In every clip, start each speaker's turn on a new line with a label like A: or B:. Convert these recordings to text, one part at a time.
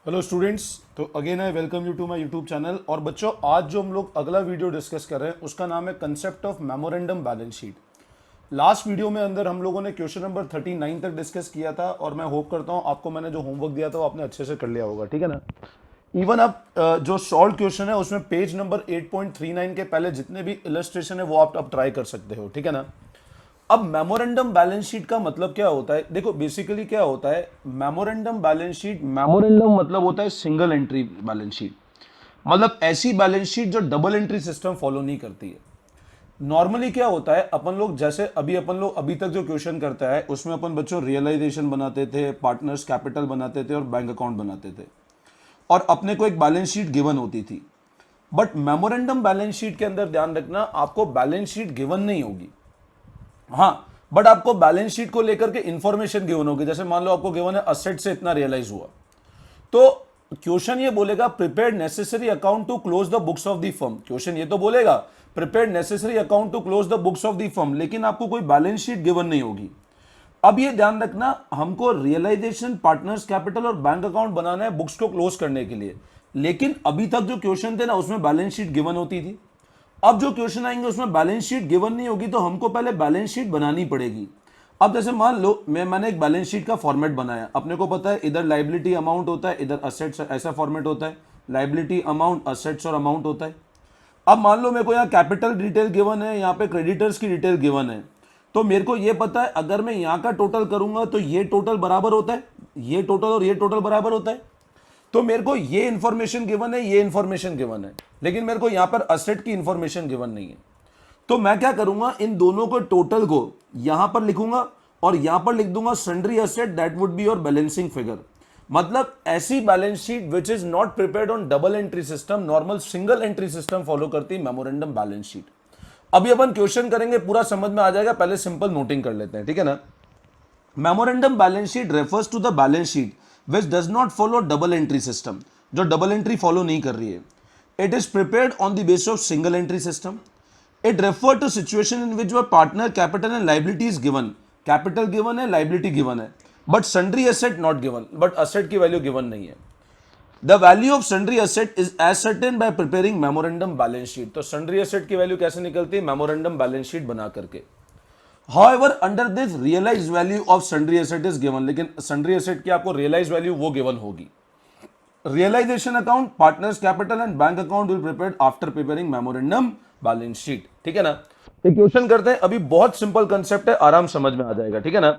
A: Hello students, तो again I welcome you to my YouTube channel. और बच्चों, आज जो हम लोग अगला वीडियो डिस्कस कर रहे हैं उसका नाम है concept of memorandum balance sheet. Last video में अंदर हम लोगों ने क्वेश्चन नंबर 39 तक डिस्कस किया था और मैं होप करता हूं आपको मैंने जो होमवर्क दिया था वो आपने अच्छे से कर लिया होगा, ठीक है ना। इवन अब जो सॉल्व क्वेश्चन है उसमें पेज नंबर 8.39 के पहले जितने भी इलस्ट्रेशन है वो आप अब ट्राई कर सकते हो, ठीक है ना। अब मेमोरेंडम बैलेंस शीट का मतलब क्या होता है? देखो बेसिकली क्या होता है मेमोरेंडम बैलेंस शीट। मेमोरेंडम मतलब होता है सिंगल एंट्री बैलेंस शीट, मतलब ऐसी बैलेंस शीट जो डबल एंट्री सिस्टम फॉलो नहीं करती है। नॉर्मली क्या होता है, अपन लोग अभी तक जो क्वेश्चन करता है उसमें अपन बच्चों रियलाइजेशन बनाते थे, पार्टनर्स कैपिटल बनाते थे और बैंक अकाउंट बनाते थे और अपने को एक बैलेंस शीट गिवन होती थी। बट मेमोरेंडम बैलेंस शीट के अंदर ध्यान रखना, आपको बैलेंस शीट गिवन नहीं होगी। हाँ, बट आपको बैलेंस शीट को लेकर के इंफॉर्मेशन गिवन होगी। जैसे मान लो आपको गिवन है असेट से इतना रियलाइज हुआ, तो क्वेश्चन ये बोलेगा prepare necessary account to close the books of the firm. Question ये तो बोलेगा prepare necessary account to close the books of the firm, लेकिन आपको कोई बैलेंस शीट गिवन नहीं होगी। अब ये ध्यान रखना, हमको रियलाइजेशन, पार्टनर्स कैपिटल और बैंक अकाउंट बनाना है बुक्स को क्लोज करने के लिए, लेकिन अभी तक जो क्वेश्चन थे ना उसमें बैलेंस शीट गिवन होती थी। अब जो क्वेश्चन आएंगे उसमें बैलेंस शीट गिवन नहीं होगी, तो हमको पहले बैलेंस शीट बनानी पड़ेगी। अब जैसे मान लो मैंने एक बैलेंस शीट का फॉर्मेट बनाया, अपने को पता है इधर लाइबिलिटी अमाउंट होता है, इधर असेट्स, ऐसा फॉर्मेट होता है, लाइबिलिटी अमाउंट, असेट्स और अमाउंट होता है। अब मान लो मेरे को यहाँ कैपिटल डिटेल गिवन है, यहाँ पे क्रेडिटर्स की डिटेल गिवन है, तो मेरे को ये पता है अगर मैं यहाँ का टोटल करूंगा तो ये टोटल बराबर होता है, ये टोटल और ये टोटल बराबर होता है। तो मेरे को ये इंफॉर्मेशन गिवन है, ये इंफॉर्मेशन गिवन है, लेकिन मेरे को यहां पर असेट की इंफॉर्मेशन गिवन नहीं है। तो मैं क्या करूंगा, इन दोनों को टोटल को यहां पर लिखूंगा और यहां पर लिख दूंगा sundry asset that would be your balancing figure. मतलब ऐसी balance sheet which is not prepared on double entry system, normal single entry system follow करती है मेमोरेंडम बैलेंस शीट। अभी अपन क्वेश्चन करेंगे, पूरा समझ में आ जाएगा, पहले सिंपल नोटिंग कर लेते हैं, ठीक है ना। Memorandum balance sheet refers to the balance sheet which does not follow double entry system, जो डबल एंट्री फॉलो नहीं कर रही है। It is prepared on the basis of single entry system. It refer to situation in which your partner capital and liability is given. Capital given है, liability given है, but sundry asset not given, but asset की value given नहीं है। The value of sundry asset is ascertain bye preparing memorandum balance sheet. तो sundry asset की value कैसे निकलती है? मेमोरेंडम बैलेंस शीट बना करके। However, under this realized value of sundry asset is given, लेकिन sundry asset की आपको realized value वो given होगी। Realization account, partners capital and bank account will prepared after preparing memorandum balance sheet, ठीक है ना। एक क्वेश्चन करते हैं, अभी बहुत सिंपल कंसेप्ट है, आराम समझ में आ जाएगा, ठीक है ना।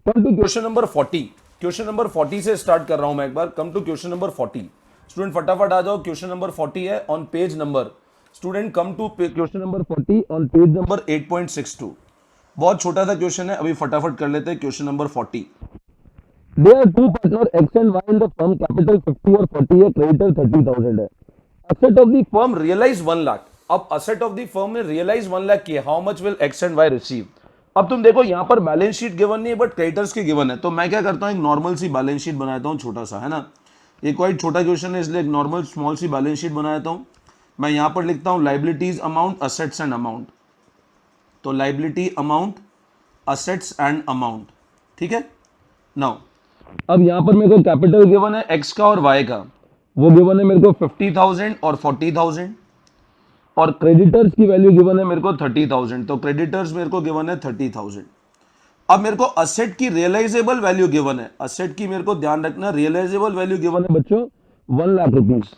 A: Come to question number 40। Question number 40 से स्टार्ट कर रहा हूं मैं एक बार। Come to question number 40। Student फटाफट आ जाओ, क्वेश्चन नंबर 40 है on page number, student come to question number 40 on page number 8.62। बहुत छोटा सा क्वेश्चन है, अभी फटाफट कर लेते हैं। Question number 40। There are two partner X and Y in the firm, capital 50 और 40 है, creditor 30,000 है। Asset of the firm realize 1 lakh. अब asset of the firm ने realize 1 लाख किया, how much will X and Y receive? अब तुम देखो यहाँ पर बैलेंस शीट गिवन नहीं है बट क्रेडिटर्स की गिवन है, तो मैं क्या करता हूँ, एक नॉर्मल सी बैलेंस शीट बनाता हूँ, छोटा सा, है ना। ये क्वाइट छोटा क्वेश्चन है इसलिए एक नॉर्मल स्मॉल सी बैलेंस शीट बनाता हूँ। मैं यहाँ पर लिखता हूँ liabilities amount, assets and amount. तो liability amount, assets and amount, ठीक है। नाउ अब यहां पर मेरे को कैपिटल गिवन है एक्स का और वाई का, वो गिवन है मेरे को 50,000 और 40,000, और क्रेडिटर्स की वैल्यू गिवन है मेरे को 30,000। तो क्रेडिटर्स मेरे को गिवन है 30,000। अब मेरे को असेट की रियलाइजेबल वैल्यू गिवन है, असेट की मेरे को ध्यान रखना, रियलाइजेबल वैल्यू गिवन है बच्चों 1 लाख रुपीज।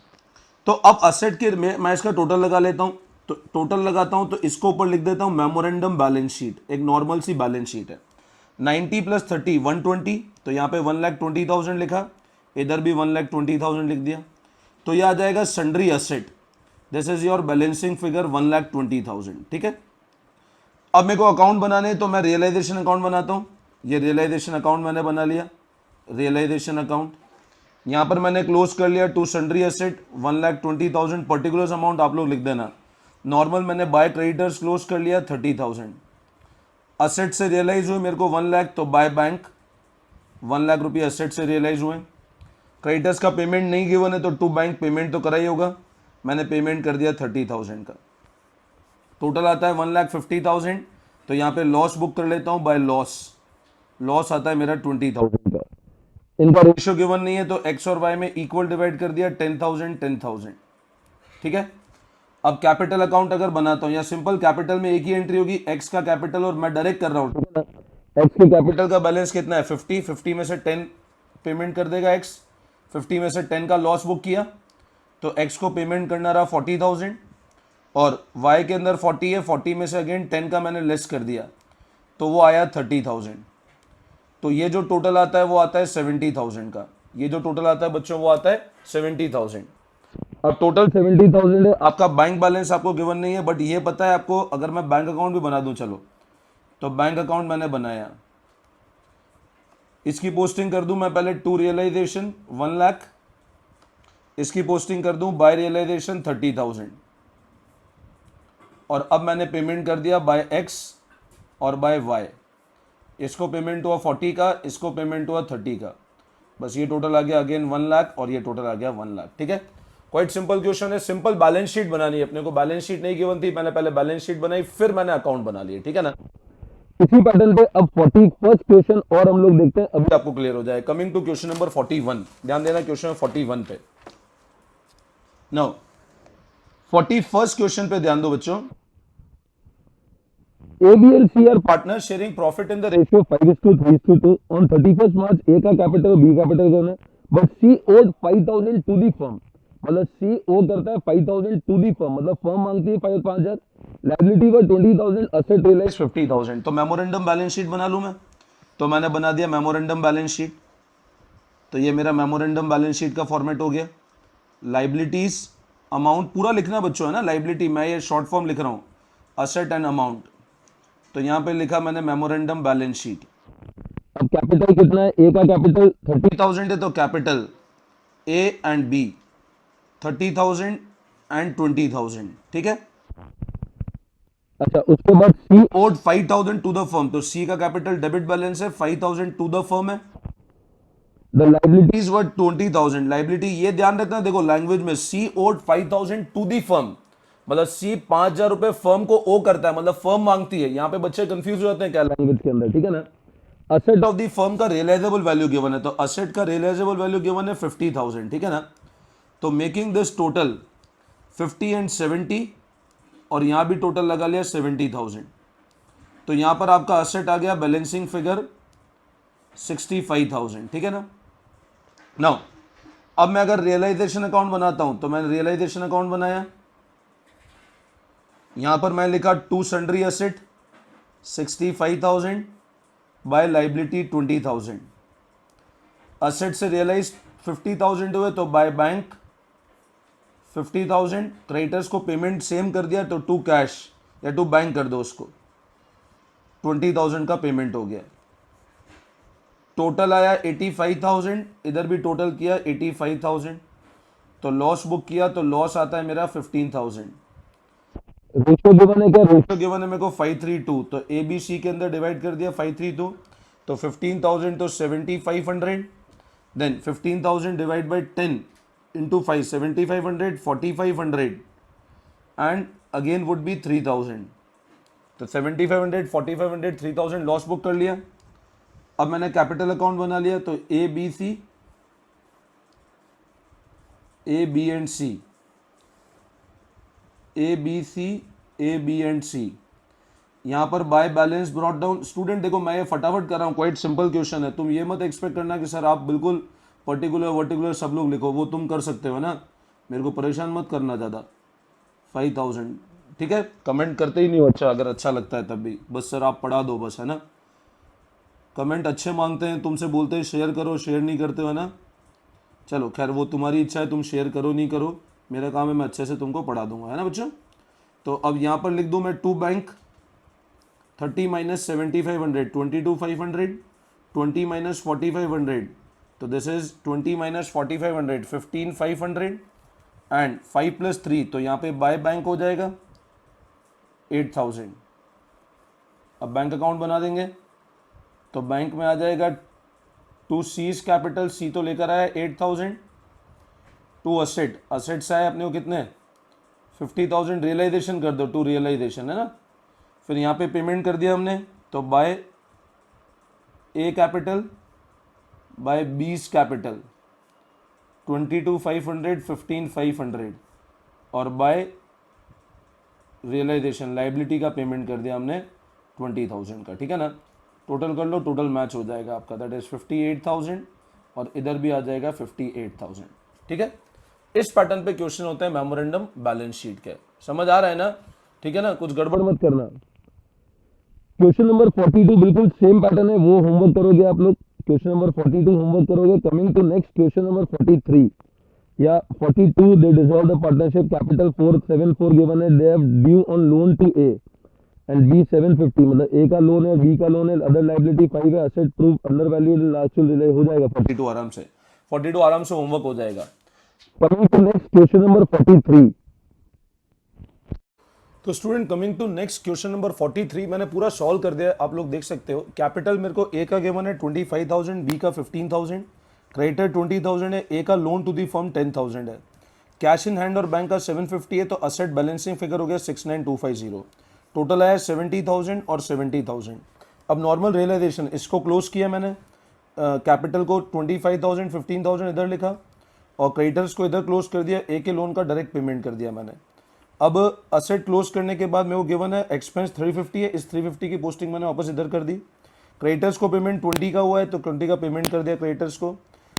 A: तो अब असेट के मैं इसका टोटल लगा लेता हूं, तो टोटल लगाता हूं, तो इसको ऊपर लिख देता हूं मेमोरेंडम बैलेंस शीट, एक नॉर्मल सी बैलेंस शीट है। 90 प्लस 30 120, तो यहाँ पे 1,20,000 लिखा, इधर भी 1,20,000 लिख दिया, तो यह आ जाएगा sundry asset. This is your balancing figure 1,20,000, ठीक है। अब मेरे को अकाउंट बनाने, तो मैं रियलाइजेशन अकाउंट बनाता हूँ। ये रियलाइजेशन अकाउंट मैंने बना लिया, रियलाइजेशन अकाउंट। यहाँ पर मैंने क्लोज कर लिया to sundry asset 1,20,000, particular amount आप लोग लिख देना। नॉर्मल मैंने बाय क्रेडिटर्स क्लोज कर लिया 30,000। असेट से रियलाइज हुए मेरे को 1 लाख, तो बाय बैंक 1 लाख रुपये असेट से रियलाइज हुए। क्रेडिटर्स का पेमेंट नहीं गिवन है तो टू बैंक पेमेंट तो करा ही होगा, मैंने पेमेंट कर दिया 30,000 का। टोटल आता है 1,50,000, तो यहाँ पे लॉस बुक कर लेता हूँ बाय लॉस। लॉस आता है मेरा 20,000 का। इनका रेशियो गिवन नहीं है तो x और y में इक्वल डिवाइड कर दिया 10,000 10,000, ठीक है। अब कैपिटल अकाउंट अगर बनाता हूं या सिंपल कैपिटल में एक ही एंट्री होगी, x का कैपिटल, और मैं डायरेक्ट कर रहा हूं, ठीक है ना। x के कैपिटल का बैलेंस कितना है 50, 50 में से 10 पेमेंट कर देगा x, 50 में से 10 का लॉस बुक किया तो x को पेमेंट करना रहा 40,000, और y के अंदर 40 है, 40 में से अगेन 10 का मैंने लेस कर दिया तो वो आया 30,000। तो ये जो टोटल आता है वो आता है 70,000 का, ये जो टोटल आता है बच्चों वो आता है 70,000। अब टोटल 70,000 है, आपका बैंक बैलेंस आपको गिवन नहीं है, बट ये पता है आपको, अगर मैं बैंक अकाउंट भी बना दूं, चलो तो बैंक अकाउंट मैंने बनाया, इसकी पोस्टिंग कर दूं मैं पहले टू रियलाइजेशन 1 लाख, इसकी पोस्टिंग कर दूं बाय रियलाइजेशन 30,000, और अब मैंने पेमेंट कर दिया बाय एक्स और बाय वाई, इसको पेमेंट हुआ 40 का, इसको पेमेंट हुआ 30 का, बस ये टोटल आ गया अगेन 1 लाख और ये टोटल आ गया 1 लाख, ठीक है। क्वाइट सिंपल क्वेश्चन है, सिंपल बैलेंस शीट बनानी है अपने को, बैलेंस शीट नहीं गिवन थी, मैंने पहले बैलेंस शीट बनाई फिर मैंने अकाउंट बना लिए, ठीक है ना। इसी पैटर्न पे अब 41st क्वेश्चन और हम लोग देखते हैं, अभी आपको क्लियर हो जाए। कमिंग टू क्वेश्चन नंबर 41, ध्यान देना क्वेश्चन 41 पे। नाउ 41st क्वेश्चन पे ध्यान दो बच्चों। ABLC are partners sharing profit in the ratio 5:3:2 on 31st March। A का कैपिटल B कैपिटल दोनों है, but C owed 5,000 to the firm, मतलब C ओ करता है 5,000 टू दी फर्म, मतलब फर्म मांगती है 5,000, लाइबिलिटी व 20,000, असेट रियलाइज 50,000। तो मेमोरेंडम बैलेंस शीट बना लूं मैं, तो मैंने बना दिया मेमोरेंडम बैलेंस शीट, तो ये मेरा मेमोरेंडम बैलेंस शीट का फॉर्मेट हो गया। लाइबिलिटीज अमाउंट पूरा लिखना बच्चों है ना, लाइबिलिटी मैं ये शॉर्ट फॉर्म लिख रहा हूँ, असेट एंड अमाउंट, तो यहां पे लिखा मैंने मेमोरेंडम बैलेंस शीट। अब कैपिटल कितना है, ए का कैपिटल 30,000 है, तो capital A and B 30,000 and 20,000, ठीक है। अच्छा उसके बाद C owed 5,000 to the firm, तो सी का कैपिटल डेबिट बैलेंस है, 5,000 टू द फर्म है। द लाइबिलिटीज वर 20,000, लाइबिलिटी ये ध्यान रखना, देखो लैंग्वेज में C owed 5,000 to the firm, मतलब सी 5,000 रुपए फर्म को ओ करता है, मतलब फर्म मांगती है। यहां पे बच्चे कंफ्यूज हो जाते हैं क्या लैंग्वेज के अंदर, ठीक है ना। असेट ऑफ द फर्म का रियलाइजेबल वैल्यू गिवन है, तो असेट का रियलाइजेबल वैल्यू गिवन है 50,000, ठीक है ना। तो मेकिंग दिस टोटल 50 एंड 70, और यहां भी टोटल लगा लिया 70,000, तो यहां पर आपका असेट आ गया बैलेंसिंग फिगर 65,000, ठीक है ना। नाउ अब मैं अगर रियलाइजेशन अकाउंट बनाता हूं, तो मैंने रियलाइजेशन अकाउंट बनाया, यहां पर मैं लिखा to sundry asset 65,000 by liability 20,000, asset से रियलाइज 50,000 हुए तो बाय बैंक 50,000, क्रेडिटर्स को पेमेंट सेम कर दिया तो टू कैश या टू बैंक कर दो, उसको 20,000 का पेमेंट हो गया, टोटल आया 85,000, इधर भी टोटल किया 85,000, तो लॉस बुक किया तो लॉस आता है मेरा 15,000। रेशियो गिवन है क्या, रेशियो गिवन है मेरे को 5:3:2, तो ए बी सी के अंदर डिवाइड कर दिया 5:3:2, तो 15,000 तो 7,500, then 15,000 divide by 10 into 5 7,500 4,500 and again would be 3,000, तो 7,500 4,500 3,000 लॉस बुक कर लिया। अब मैंने कैपिटल अकाउंट बना लिया, तो A B and C, A B and C, यहां पर by balance brought down. Student देखो मैं ये फटाफट कर रहा हूं, क्वाइट सिंपल क्वेश्चन है, तुम ये मत एक्सपेक्ट करना कि सर आप बिल्कुल पर्टिकुलर वर्टिकुलर सब लोग लिखो, वो तुम कर सकते हो ना, मेरे को परेशान मत करना ज़्यादा। 5,000, ठीक है, कमेंट करते ही नहीं हो, अच्छा अगर अच्छा लगता है तब भी, बस सर आप पढ़ा दो बस, है ना। कमेंट अच्छे मांगते हैं, तुमसे बोलते हैं शेयर करो, शेयर नहीं करते हो, है ना। चलो खैर वो तुम्हारी इच्छा है, तुम शेयर करो नहीं करो, मेरा काम है मैं अच्छे से तुमको पढ़ा दूंगा, है ना बच्चों। तो अब यहाँ पर लिख दूँ मैं टू बैंक 30 माइनस 7,500 22,500, 20 माइनस 4,500, तो this is 20 minus 4,500 15,500 and 5 plus 3, तो यहाँ पे बाय बैंक हो जाएगा 8,000। अब बैंक अकाउंट बना देंगे, तो बैंक में आ जाएगा टू सीज कैपिटल, सी तो लेकर आया 8,000, टू असेट, असेट से आए अपने को कितने 50,000, रियलाइजेशन कर दो, टू रियलाइजेशन है ना, फिर यहाँ पे पेमेंट कर दिया हमने, तो by A capital by B's capital 22,500 15,500 और बाय रियलाइजेशन लाइबिलिटी का पेमेंट कर दिया हमने 20,000 का, ठीक है ना। टोटल कर लो, टोटल मैच हो जाएगा आपका, दैट इज 58,000 और इधर भी आ जाएगा 58,000, ठीक है। इस पैटर्न पे क्वेश्चन होता है मेमोरेंडम बैलेंस शीट के। समझ आ रहा है ना, ठीक है ना, कुछ गड़बड़ मत करना। क्वेश्चन नंबर 42 बिल्कुल सेम पैटर्न है, वो होमवर्क करोगे आप लोग। क्वेश्चन नंबर 42 होमवर्क करोगे। Coming to next question number 43 या 42, they dissolve the partnership, capital 474 given है, they have due on loan to A and B 750, मतलब A का लोन है, B का लोन है, अदर लाइबिलिटी 5 है, asset proof under value actual relay हो जाएगा 42 आराम से, 42 आराम से होमवर्क हो जाएगा। Coming to next question number 43। तो student coming to next question number 43 मैंने पूरा सॉल्व कर दिया, आप लोग देख सकते हो। कैपिटल मेरे को ए का गिवन है 25,000, बी का 15,000, क्रेडिटर 20,000 है, ए का लोन टू दी फर्म 10,000 है, कैश इन हैंड और बैंक का 750 है, तो असेट बैलेंसिंग फिगर हो गया 69,250, टोटल आया 70,000 और 70,000। अब नॉर्मल रियलाइजेशन इसको क्लोज किया मैंने, कैपिटल को 25,000 15,000 इधर लिखा और क्रेडिटर्स को इधर क्लोज कर दिया, ए के लोन का डायरेक्ट पेमेंट कर दिया मैंने। अब असेट क्लोज करने के बाद मेरे को गिवन है एक्सपेंस 350 है, इस 350 की पोस्टिंग मैंने वापस इधर कर दी। क्रेडिटर्स को पेमेंट 20 का हुआ है तो 20 का पेमेंट कर दिया क्रेडिटर्स को।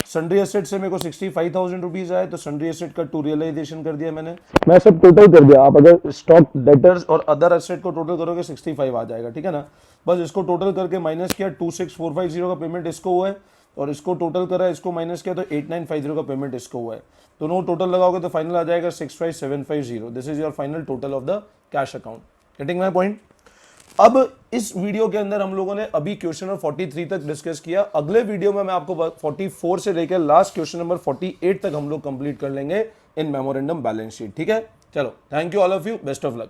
A: सन्ड्री एसेट से मेरे को 65,000 रुपीज आए तो सन्ड्री एसेट का टू रियलाइजेशन कर दिया मैं सब टोटल कर दिया। आप अगर स्टॉक डेटर्स और अदर एसेट को टोटल करोगे 65 आ जाएगा, ठीक है ना। बस इसको टोटल करके माइनस किया, 26,450 का पेमेंट इसको हुआ है और इसको टोटल करा, इसको माइनस किया तो 8,950 का पेमेंट इसको हुआ है। दोनों टोटल लगाओगे तो फाइनल आ जाएगा 65,750। This is your final total of the cash account. Getting my point. अब इस वीडियो के अंदर हम लोगों ने अभी क्वेश्चन नंबर 43 तक डिस्कस किया। अगले वीडियो में मैं आपको 44 से लेकर लास्ट क्वेश्चन नंबर 48 तक हम लोग कंप्लीट कर लेंगे इन मेमोरेंडम बैलेंस शीट, ठीक है। चलो, thank you all of you, best of luck.